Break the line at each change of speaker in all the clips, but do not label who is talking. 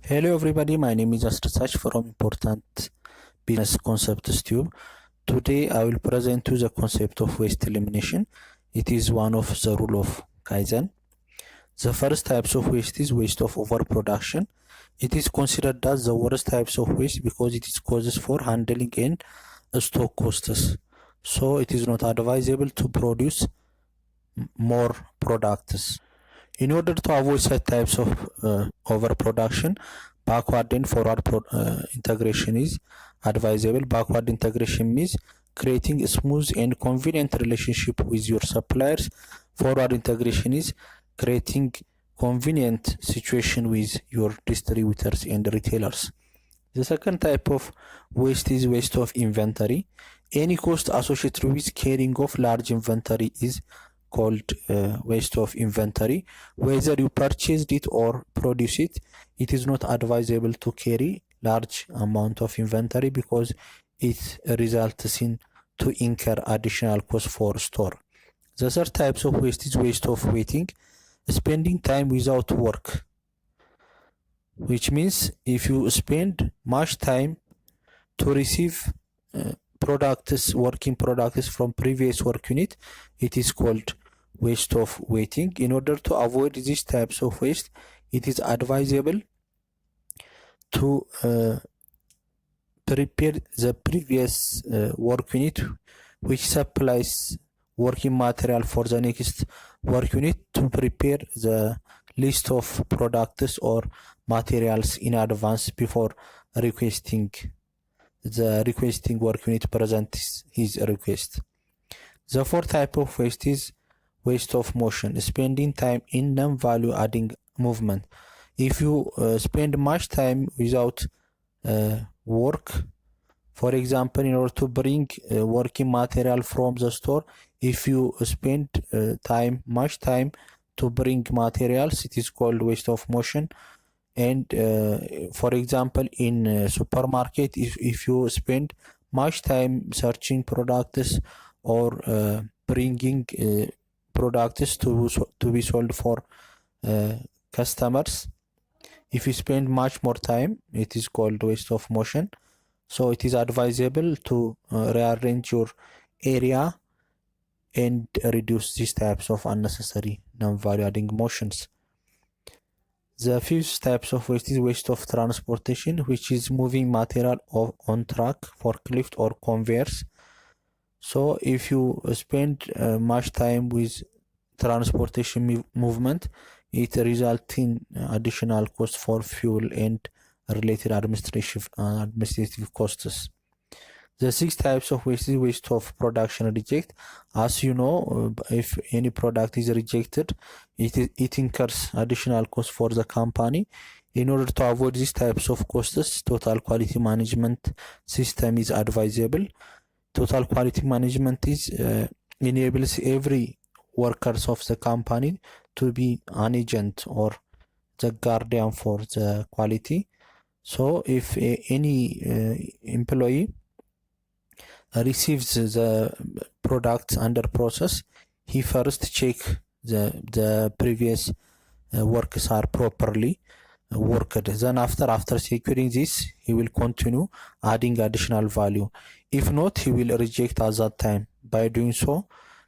Hello everybody, my name is Astrasach from Important Business Concepts Tube. Today I will present you the concept of waste elimination. It is one of the rule of Kaizen. The first types of waste is waste of overproduction. It is considered as the worst types of waste because it is causes for handling and stock costs. So it is not advisable to produce more products. In order to avoid such types of overproduction, backward and forward integration is advisable. Backward integration means creating a smooth and convenient relationship with your suppliers. Forward integration is creating convenient situation with your distributors and retailers. The second type of waste is waste of inventory. Any cost associated with carrying of large inventory is called waste of inventory. Whether you purchased it or produce it, it is not advisable to carry large amount of inventory because it results in to incur additional cost for store. The third types of waste is waste of waiting, spending time without work, which means if you spend much time to receive working products from previous work unit, it is called waste of waiting. In order to avoid these types of waste, it is advisable to prepare the previous work unit which supplies working material for the next work unit to prepare the list of products or materials in advance before requesting work unit presents his request. The fourth type of waste is waste of motion, spending time in non-value adding movement. If you spend much time without work, for example, in order to bring working material from the store, if you spend much time to bring materials, it is called waste of motion. And for example, in supermarket, if you spend much time searching products or bringing products to be sold for customers, if you spend much more time, it is called waste of motion. So it is advisable to rearrange your area and reduce these types of unnecessary non-value adding motions. The fifth types of waste is waste of transportation, which is moving material on truck, forklift or conveyors. So if you spend much time with transportation movement, it results in additional cost for fuel and related administrative costs. The six types of waste is waste of production reject. As you know, if any product is rejected, it incurs additional cost for the company. In order to avoid these types of costs, total quality management system is advisable. Total quality management enables every workers of the company to be an agent or the guardian for the quality. So if any employee receives the products under process, he first check the previous works are properly worked. Then after securing this, he will continue adding additional value. If not, he will reject at that time. By doing so,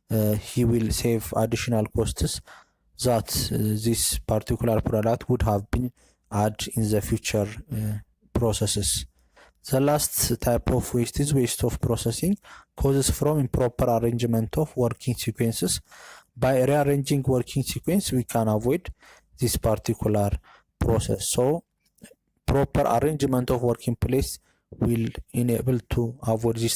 he will save additional costs that this particular product would have been added in the future processes. The last type of waste is waste of processing, causes from improper arrangement of working sequences. By rearranging working sequence, we can avoid this particular process. So proper arrangement of working place will enable to avoid this type